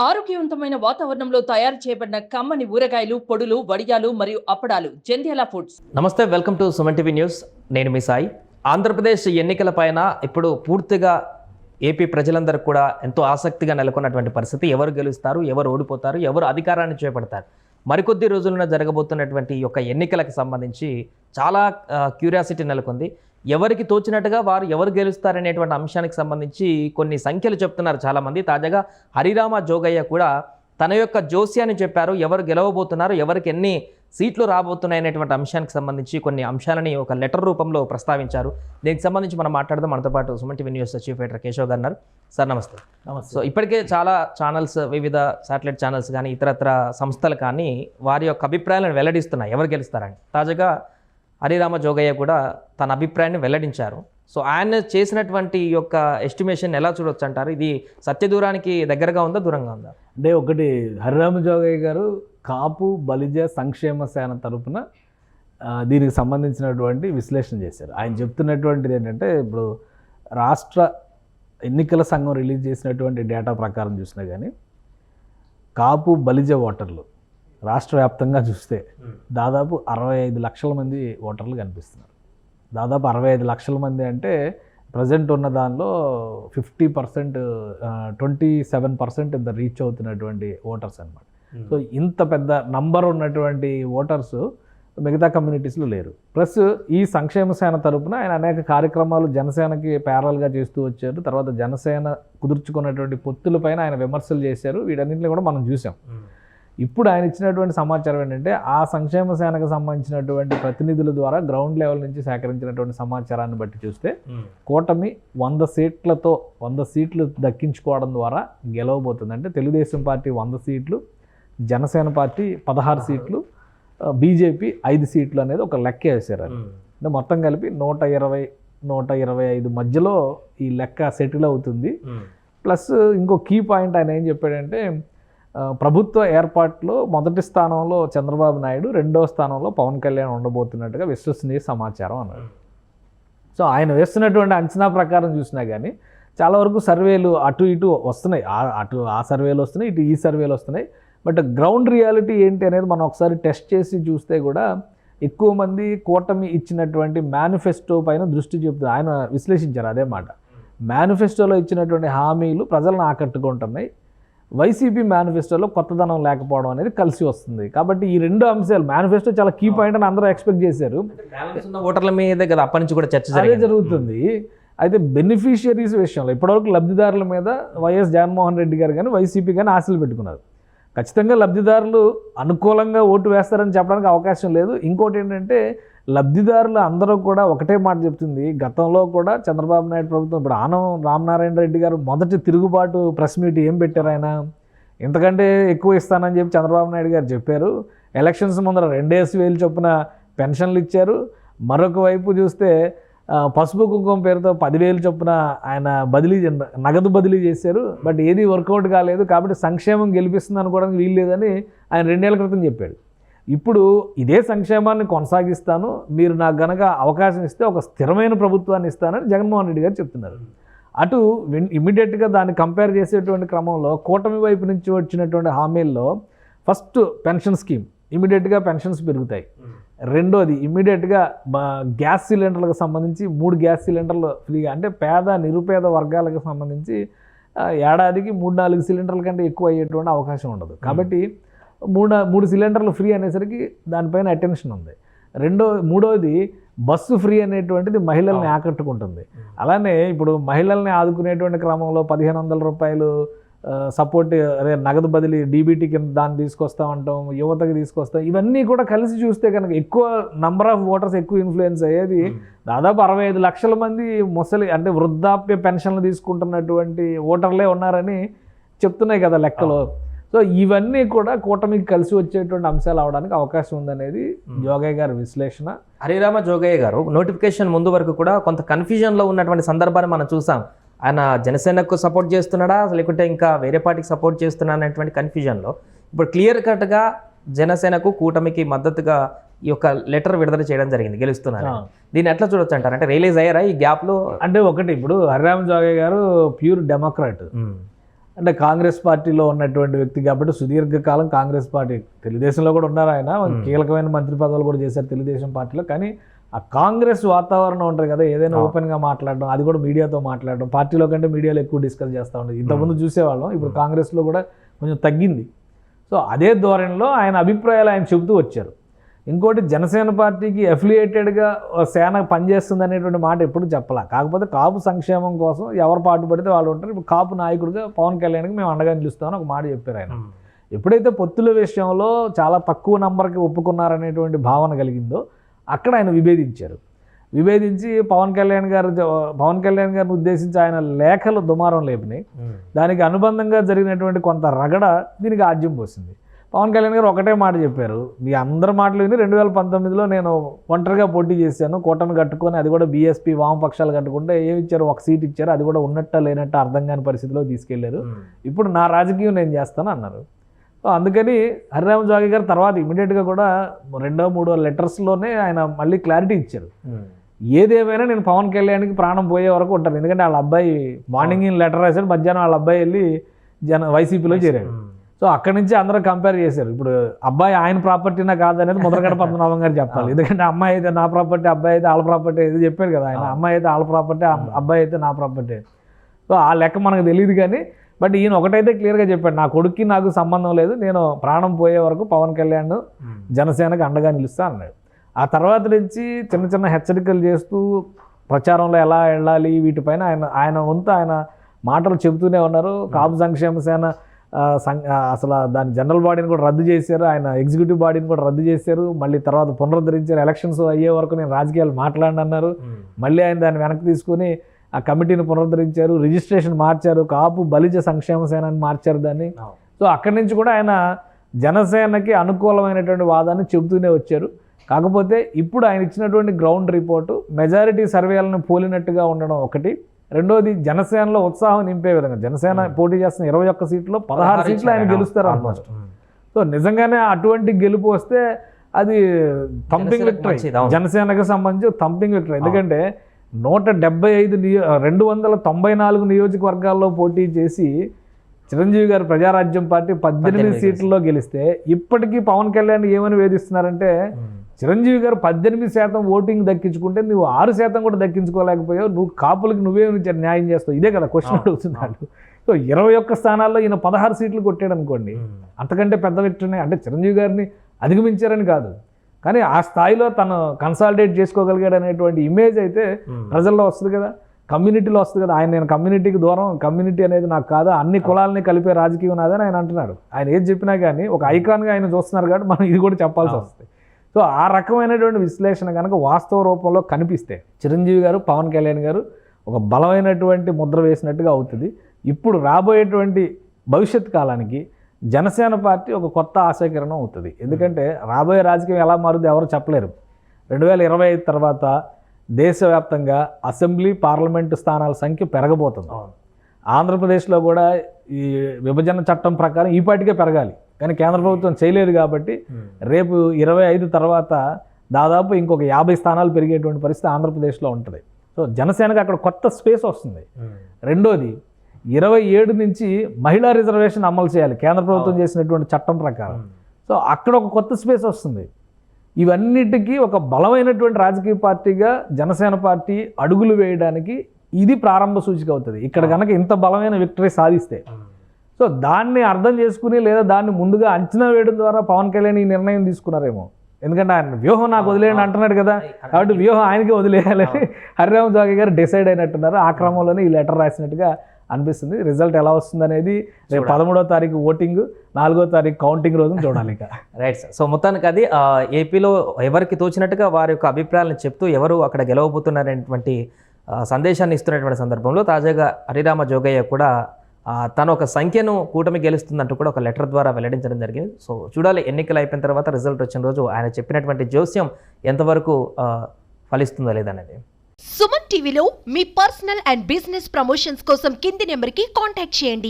ఆరోగ్యవంతమైన వాతావరణంలో తయారు చేయబడిన కమ్మని ఊరగాయలు, పొడులు, వడియాలు మరియు అప్పడాలు జంధ్యాల ఫుడ్స్. నమస్తే, welcome to Suman TV news. నేను మీ సాయి. ఆంధ్రప్రదేశ్ ఎన్నికల పైన ఇప్పుడు పూర్తిగా ఏపీ ప్రజలందరూ కూడా ఎంతో ఆసక్తిగా నెలకొన్నటువంటి పరిస్థితి. ఎవరు గెలుస్తారు, ఎవరు ఓడిపోతారు, ఎవరు అధికారాన్ని చేపడతారు, మరికొద్ది రోజుల్లో జరగబోతున్నటువంటి ఈ యొక్క ఎన్నికలకు సంబంధించి చాలా క్యూరియాసిటీ నెలకొంది. ఎవరికి తోచినట్టుగా వారు ఎవరు గెలుస్తారనేటువంటి అంశానికి సంబంధించి కొన్ని సంఖ్యలు చెప్తున్నారు చాలామంది. తాజాగా హరిరామ జోగయ్య కూడా తన యొక్క జోస్యాన్ని చెప్పారు. ఎవరు గెలవబోతున్నారు, ఎవరికి ఎన్ని సీట్లు రాబోతున్నాయి అనేటువంటి అంశానికి సంబంధించి కొన్ని అంశాలని ఒక లెటర్ రూపంలో ప్రస్తావించారు. దీనికి సంబంధించి మనం మాట్లాడదాం. మనతో పాటు Suman TV news chief editor Keshav గారు ఉన్నారు. సార్ నమస్తే. నమస్తే. సో ఇప్పటికే చాలా ఛానల్స్, వివిధ శాటిలైట్ ఛానల్స్ కానీ ఇతరత్ర సంస్థలు కానీ వారి యొక్క అభిప్రాయాలను వెల్లడిస్తున్నాయి ఎవరు గెలుస్తారని. తాజాగా హరిరామ జోగయ్య కూడా తన అభిప్రాయాన్ని వెల్లడించారు. సో ఆయన చేసినటువంటి యొక్క ఎస్టిమేషన్ ఎలా చూడొచ్చు అంటారు? ఇది సత్యదూరానికి దగ్గరగా ఉందా, దూరంగా ఉందా? అంటే ఒకటి, హరిరామ జోగయ్య గారు కాపు బలిజ సంక్షేమ సేన తరపున దీనికి సంబంధించినటువంటి విశ్లేషణ చేశారు. ఆయన చెప్తున్నటువంటిది ఏంటంటే, ఇప్పుడు రాష్ట్ర ఎన్నికల సంఘం రిలీజ్ చేసినటువంటి డేటా ప్రకారం చూసినా కానీ కాపు బలిజ ఓటర్లు రాష్ట్ర వ్యాప్తంగా చూస్తే దాదాపు 65 లక్షల మంది ఓటర్లు కనిపిస్తున్నారు. దాదాపు 65 లక్షల మంది అంటే ప్రజెంట్ ఉన్న దానిలో 50%, 27% ఇంత రీచ్ అవుతున్నటువంటి ఓటర్స్ అనమాట. సో ఇంత పెద్ద నంబర్ ఉన్నటువంటి ఓటర్స్ మిగతా కమ్యూనిటీస్లో లేరు. ప్లస్ ఈ సంక్షేమ సేన తరపున ఆయన అనేక కార్యక్రమాలు జనసేనకి ప్యారల్గా చేస్తూ వచ్చారు. తర్వాత జనసేన కుదుర్చుకున్నటువంటి పొత్తులపైన ఆయన విమర్శలు చేశారు. వీటన్నింటినీ కూడా మనం చూసాం. ఇప్పుడు ఆయన ఇచ్చినటువంటి సమాచారం ఏంటంటే, ఆ సంక్షేమ సేనకు సంబంధించినటువంటి ప్రతినిధుల ద్వారా గ్రౌండ్ లెవెల్ నుంచి సేకరించినటువంటి సమాచారాన్ని బట్టి చూస్తే కూటమి 100 సీట్లు దక్కించుకోవడం ద్వారా గెలవబోతుంది. అంటే తెలుగుదేశం పార్టీ 100 సీట్లు, జనసేన పార్టీ 16 సీట్లు, బీజేపీ 5 సీట్లు అనేది ఒక లెక్క వేశారు. అంటే మొత్తం కలిపి 120-125 మధ్యలో ఈ లెక్క సెటిల్ అవుతుంది. ప్లస్ ఇంకో కీ పాయింట్ ఆయన ఏం చెప్పాడంటే, ప్రభుత్వ ఏర్పాటులో మొదటి స్థానంలో చంద్రబాబు నాయుడు, రెండవ స్థానంలో పవన్ కళ్యాణ్ ఉండబోతున్నట్టుగా విశ్వసనీయ సమాచారం అన్నాడు. సో ఆయన వేస్తున్నటువంటి అంచనా ప్రకారం చూసినా కానీ చాలా వరకు సర్వేలు అటు ఇటు వస్తున్నాయి. అటు ఆ సర్వేలు వస్తున్నాయి, ఇటు ఈ సర్వేలు వస్తున్నాయి. బట్ గ్రౌండ్ రియాలిటీ ఏంటి అనేది మనం ఒకసారి టెస్ట్ చేసి చూస్తే కూడా ఎక్కువ మంది కూటమి ఇచ్చినటువంటి మేనిఫెస్టో పైన దృష్టి చెబుతుంది. ఆయన విశ్లేషించారు అదే మాట. మేనిఫెస్టోలో ఇచ్చినటువంటి హామీలు ప్రజలను ఆకట్టుకుంటున్నాయి. వైసీపీ మేనిఫెస్టోలో కొత్తదనం లేకపోవడం అనేది కలిసి వస్తుంది. కాబట్టి ఈ రెండు అంశాలు, మేనిఫెస్టో చాలా కీ పాయింట్ అని అందరూ ఎక్స్పెక్ట్ చేశారు. ఓటర్ల మీదే కదా అప్పటి నుంచి కూడా చర్చ జరుగుతుంది. అయితే బెనిఫిషియరీస్ విషయంలో ఇప్పటివరకు లబ్ధిదారుల మీద వైఎస్ జగన్మోహన్ రెడ్డి గారు కానీ వైసీపీ కానీ ఆశలు పెట్టుకున్నారు. ఖచ్చితంగా లబ్ధిదారులు అనుకూలంగా ఓటు వేస్తారని చెప్పడానికి అవకాశం లేదు. ఇంకోటి ఏంటంటే, లబ్ధిదారులు అందరూ కూడా ఒకటే మాట చెప్తుంది. గతంలో కూడా చంద్రబాబు నాయుడు ప్రభుత్వం, ఇప్పుడు ఆనం రామనారాయణ రెడ్డి గారు మొదటి తిరుగుబాటు ప్రెస్ మీట్ ఏం పెట్టారు, ఆయన ఇంతకంటే ఎక్కువ ఇస్తానని చెప్పి చంద్రబాబు నాయుడు గారు చెప్పారు. ఎలక్షన్స్ ముందర 2,000 చొప్పున పెన్షన్లు ఇచ్చారు. మరొక వైపు చూస్తే పసుపు కుంకుమ పేరుతో 10,000 చొప్పున ఆయన నగదు బదిలీ చేశారు. బట్ ఏది వర్కౌట్ కాలేదు. కాబట్టి సంక్షేమం గెలిపిస్తుంది అనుకోవడానికి వీలు లేదని ఆయన 2 ఏళ్ల క్రితం చెప్పాడు. ఇప్పుడు ఇదే సంక్షేమాన్ని కొనసాగిస్తాను, మీరు నాకు గనక అవకాశం ఇస్తే ఒక స్థిరమైన ప్రభుత్వాన్ని ఇస్తానని జగన్మోహన్ రెడ్డి గారు చెప్తున్నారు. అటు ఇమ్మీడియట్గా దాన్ని కంపేర్ చేసేటువంటి క్రమంలో కూటమి వైపు నుంచి వచ్చినటువంటి హామీల్లో ఫస్ట్ పెన్షన్ స్కీమ్, ఇమ్మీడియట్గా పెన్షన్స్ పెరుగుతాయి. రెండోది, ఇమ్మీడియట్గా గ్యాస్ సిలిండర్లకు సంబంధించి 3 గ్యాస్ సిలిండర్లు ఫ్రీగా, అంటే పేద నిరుపేద వర్గాలకు సంబంధించి ఏడాదికి 3-4 సిలిండర్ల కంటే ఎక్కువ అయ్యేటువంటి అవకాశం ఉండదు. కాబట్టి 3 సిలిండర్లు ఫ్రీ అనేసరికి దానిపైన అటెన్షన్ ఉంది. మూడోది బస్సు ఫ్రీ అనేటువంటిది మహిళల్ని ఆకట్టుకుంటుంది. అలానే ఇప్పుడు మహిళల్ని ఆదుకునేటువంటి క్రమంలో 1,500 రూపాయలు సపోర్ట్, అదే నగదు బదిలీ డీబీటీ కింద దాన్ని తీసుకొస్తామంటాం, యువతకి తీసుకొస్తాం. ఇవన్నీ కూడా కలిసి చూస్తే కనుక ఎక్కువ నంబర్ ఆఫ్ ఓటర్స్ ఎక్కువ ఇన్ఫ్లుయెన్స్ అయ్యేది దాదాపు 65 లక్షల మంది ముసలి, అంటే వృద్ధాప్య పెన్షన్లు తీసుకుంటున్నటువంటి ఓటర్లే ఉన్నారని చెప్తున్నాయి కదా లెక్కలు. సో ఇవన్నీ కూడా కూటమికి కలిసి వచ్చేటువంటి అంశాలు అవడానికి అవకాశం ఉందనేది జోగయ్య గారి విశ్లేషణ. హరిరామ జోగయ్య గారు నోటిఫికేషన్ ముందు వరకు కూడా కొంత కన్ఫ్యూజన్లో ఉన్నటువంటి సందర్భాన్ని మనం చూసాం. ఆయన జనసేనకు సపోర్ట్ చేస్తున్నాడా లేకుంటే ఇంకా వేరే పార్టీకి సపోర్ట్ చేస్తున్నా అనేటువంటి కన్ఫ్యూజన్లో ఇప్పుడు క్లియర్ కట్గా జనసేనకు కూటమికి మద్దతుగా ఈ యొక్క లెటర్ విడుదల చేయడం జరిగింది, గెలుస్తున్నారు. దీన్ని ఎట్లా చూడొచ్చు అంటారు? అంటే రియలైజ్ అయ్యారా ఈ గ్యాప్లో? అంటే ఒకటి, ఇప్పుడు హరిరామ జోగయ్య గారు ప్యూర్ డెమోక్రాట్. అంటే కాంగ్రెస్ పార్టీలో ఉన్నటువంటి వ్యక్తి కాబట్టి సుదీర్ఘకాలం కాంగ్రెస్ పార్టీ, తెలుగుదేశంలో కూడా ఉన్నారు ఆయన, కీలకమైన మంత్రి పదవులు కూడా చేశారు తెలుగుదేశం పార్టీలో. కానీ ఆ కాంగ్రెస్ వాతావరణం ఉంటుంది కదా, ఏదైనా ఓపెన్గా మాట్లాడడం, అది కూడా మీడియాతో మాట్లాడడం, పార్టీలో కంటే మీడియాలో ఎక్కువ డిస్కస్ చేస్తూ ఉండేది. ఇంతకుముందు చూసేవాళ్ళం, ఇప్పుడు కాంగ్రెస్లో కూడా కొంచెం తగ్గింది. సో అదే ధోరణిలో ఆయన అభిప్రాయాలు ఆయన చెబుతూ వచ్చారు. ఇంకోటి, జనసేన పార్టీకి అఫిలియేటెడ్గా సేన పనిచేస్తుంది అనేటువంటి మాట ఎప్పుడు చెప్పాల. కాకపోతే కాపు సంక్షేమం కోసం ఎవరు పాటుపడితే వాళ్ళు ఉంటారు. ఇప్పుడు కాపు నాయకుడిగా పవన్ కళ్యాణ్కి మేము అండగా నిలుస్తామని ఒక మాట చెప్పారు ఆయన. ఎప్పుడైతే పొత్తుల విషయంలో చాలా తక్కువ నంబర్కి ఒప్పుకున్నారనేటువంటి భావన కలిగిందో అక్కడ ఆయన విభేదించి పవన్ కళ్యాణ్ గారిని ఉద్దేశించి ఆయన లేఖలు దుమారం లేపినాయి. దానికి అనుబంధంగా జరిగినటువంటి కొంత రగడ దీనికి ఆజ్యం పోసింది. పవన్ కళ్యాణ్ గారు ఒకటే మాట చెప్పారు, మీ అందరి మాటలు విని 2019లో నేను ఒంటరిగా పోటీ చేశాను, కూటమి కట్టుకొని, అది కూడా బీఎస్పీ వామపక్షాలు కట్టుకుంటే ఏమి ఇచ్చారు, ఒక సీట్ ఇచ్చారు, అది కూడా ఉన్నట్ట లేనట్టు అర్థం కాని పరిస్థితిలో తీసుకెళ్లారు. ఇప్పుడు నా రాజకీయం నేను చేస్తాను అన్నారు. సో అందుకని హరిరామ జోగి గారు తర్వాత ఇమీడియట్గా కూడా 2-3 లెటర్స్లోనే ఆయన మళ్ళీ క్లారిటీ ఇచ్చారు. ఏదేమైనా నేను పవన్ కళ్యాణ్కి ప్రాణం పోయే వరకు ఉంటాను. ఎందుకంటే వాళ్ళ అబ్బాయి మార్నింగ్ లెటర్ రాశాడు, మధ్యాహ్నం వాళ్ళ అబ్బాయి వెళ్ళి వైసీపీలో చేరాడు. సో అక్కడి నుంచి అందరూ కంపేర్ చేశారు. ఇప్పుడు అబ్బాయి ఆయన ప్రాపర్టీనా కాదనేది ముద్రగడ పద్మనాభం గారు చెప్పాలి. ఎందుకంటే అమ్మాయి అయితే నా ప్రాపర్టీ, అబ్బాయి అయితే వాళ్ళ ప్రాపర్టీ, ఇది చెప్పారు కదా ఆయన. అమ్మాయి అయితే వాళ్ళ ప్రాపర్టీ, అబ్బాయి అయితే నా ప్రాపర్టీ. సో ఆ లెక్క మనకు తెలియదు. కానీ బట్ ఈయన ఒకటైతే క్లియర్గా చెప్పాడు, నా కొడుక్కి నాకు సంబంధం లేదు, నేను ప్రాణం పోయే వరకు పవన్ కళ్యాణ్ జనసేనకు అండగా నిలుస్తా అన్నాడు. ఆ తర్వాత నుంచి చిన్న చిన్న హెచ్చరికలు చేస్తూ ప్రచారంలో ఎలా వెళ్ళాలి వీటిపైన ఆయన వంతు ఆయన మాటలు చెబుతూనే ఉన్నారు. కాపు సంక్షేమ సేన అసలు దాని జనరల్ బాడీని కూడా రద్దు చేశారు, ఆయన ఎగ్జిక్యూటివ్ బాడీని కూడా రద్దు చేశారు. మళ్ళీ తర్వాత పునరుద్ధరించారు, ఎలక్షన్స్ అయ్యే వరకు నేను రాజకీయాలు మాట్లాడనన్నారు. మళ్ళీ ఆయన దాన్ని వెనక్కి తీసుకుని ఆ కమిటీని పునరుద్ధరించారు, రిజిస్ట్రేషన్ మార్చారు, కాపు బలిజ సంక్షేమ సేన అని మార్చారు దాన్ని. సో అక్కడి నుంచి కూడా ఆయన జనసేనకి అనుకూలమైనటువంటి వాదాన్ని చెబుతూనే వచ్చారు. కాకపోతే ఇప్పుడు ఆయన ఇచ్చినటువంటి గ్రౌండ్ రిపోర్టు మెజారిటీ సర్వేలను పోలినట్టుగా ఉండడం ఒకటి. రెండోది, జనసేనలో ఉత్సాహం నింపే విధంగా, జనసేన పోటీ చేస్తున్న 21 సీట్లు 16 సీట్లు ఆయన గెలుస్తారు ఆల్మోస్ట్. సో నిజంగానే అటువంటి గెలుపు వస్తే అది థంపింగ్ విక్టరీ, జనసేనకు సంబంధించి థంపింగ్ విక్టరీ. ఎందుకంటే 294 నియోజకవర్గాల్లో పోటీ చేసి చిరంజీవి గారు ప్రజారాజ్యం పార్టీ 18 సీట్లలో గెలిస్తే ఇప్పటికీ పవన్ కళ్యాణ్ ఏమని వేధిస్తున్నారంటే, చిరంజీవి గారు 18% ఓటింగ్ దక్కించుకుంటే నువ్వు 6% కూడా దక్కించుకోలేకపోయావు, నువ్వు కాపులకి నువ్వే న్యాయం చేస్తావు, ఇదే కదా క్వశ్చన్ అడుగుతున్నాడు. సో 21 స్థానాల్లో ఈయన 16 సీట్లు కొట్టాడు అనుకోండి, అంతకంటే పెద్ద వ్యక్తినే. అంటే చిరంజీవి గారిని అధిగమించారని కాదు, కానీ ఆ స్థాయిలో తను కన్సాలిడేట్ చేసుకోగలిగాడు అనేటువంటి ఇమేజ్ అయితే ప్రజల్లో వస్తుంది కదా, కమ్యూనిటీలో వస్తుంది కదా. నేను కమ్యూనిటీకి దూరం, కమ్యూనిటీ అనేది నాకు కాదు, అన్ని కులాలని కలిపే రాజకీయం నాదని ఆయన అంటున్నాడు. ఆయన ఏది చెప్పినా కానీ ఒక ఐకాన్గా ఆయన చూస్తున్నారు కాబట్టి మనం ఇది కూడా చెప్పాల్సి వస్తుంది. సో ఆ రకమైనటువంటి విశ్లేషణ కనుక వాస్తవ రూపంలో కనిపిస్తే చిరంజీవి గారు, పవన్ కళ్యాణ్ గారు ఒక బలమైనటువంటి ముద్ర వేసినట్టుగా అవుతుంది. ఇప్పుడు రాబోయేటువంటి భవిష్యత్ కాలానికి జనసేన పార్టీ ఒక కొత్త ఆశాకిరణం అవుతుంది. ఎందుకంటే రాబోయే రాజకీయం ఎలా మారుతుందో ఎవరు చెప్పలేరు. 2025 తర్వాత దేశవ్యాప్తంగా అసెంబ్లీ, పార్లమెంటు స్థానాల సంఖ్య పెరగబోతుంది. ఆంధ్రప్రదేశ్లో కూడా ఈ విభజన చట్టం ప్రకారం ఈ పార్టీకే పెరగాలి, కానీ కేంద్ర ప్రభుత్వం చేయలేదు కాబట్టి రేపు 25 తర్వాత దాదాపు ఇంకొక 50 స్థానాలు పెరిగేటువంటి పరిస్థితి ఆంధ్రప్రదేశ్లో ఉంటుంది. సో జనసేనకు అక్కడ కొత్త స్పేస్ వస్తుంది. రెండోది, 27 నుంచి మహిళా రిజర్వేషన్ అమలు చేయాలి కేంద్ర ప్రభుత్వం చేసినటువంటి చట్టం ప్రకారం. సో అక్కడ ఒక కొత్త స్పేస్ వస్తుంది. ఇవన్నిటికీ ఒక బలమైనటువంటి రాజకీయ పార్టీగా జనసేన పార్టీ అడుగులు వేయడానికి ఇది ప్రారంభ సూచిక అవుతుంది. ఇక్కడ కనుక ఇంత బలమైన విక్టరీ సాధిస్తే, సో దాన్ని అర్థం చేసుకుని లేదా దాన్ని ముందుగా అంచనా వేయడం ద్వారా పవన్ కళ్యాణ్ ఈ నిర్ణయం తీసుకున్నారేమో. ఎందుకంటే ఆయన వ్యూహం నాకు వదిలేయండి అంటున్నాడు కదా, కాబట్టి వ్యూహం ఆయనకే వదిలేయాలని హరిరామ జోగి గారు డిసైడ్ అయినట్టున్నారు. ఆ క్రమంలోనే ఈ లెటర్ రాసినట్టుగా అనిపిస్తుంది. రిజల్ట్ ఎలా వస్తుంది అనేది రేపు 13వ తారీఖు ఓటింగ్, 4వ తారీఖు కౌంటింగ్ రోజున చూడాలి. Right sir. సో మొత్తానికి అది ఏపీలో ఎవరికి తోచినట్టుగా వారి యొక్క అభిప్రాయాలను చెప్తూ ఎవరు అక్కడ గెలవబోతున్నారనేటువంటి సందేశాన్ని ఇస్తున్నటువంటి సందర్భంలో తాజాగా హరిరామ జోగయ్య కూడా తను ఒక సంఖ్యను కూటమి గెలుస్తుందంటూ కూడా ఒక లెటర్ ద్వారా వెల్లడించడం జరిగింది. సో చూడాలి, ఎన్నికలు అయిపోయిన తర్వాత రిజల్ట్ వచ్చిన రోజు ఆయన చెప్పినటువంటి జోస్యం ఎంతవరకు ఫలిస్తుందో లేదనేది. సుమన్ టీవీలో మీ పర్సనల్ అండ్ బిజినెస్ ప్రమోషన్స్ కోసం కింది నెంబర్కి కాంటాక్ట్ చేయండి.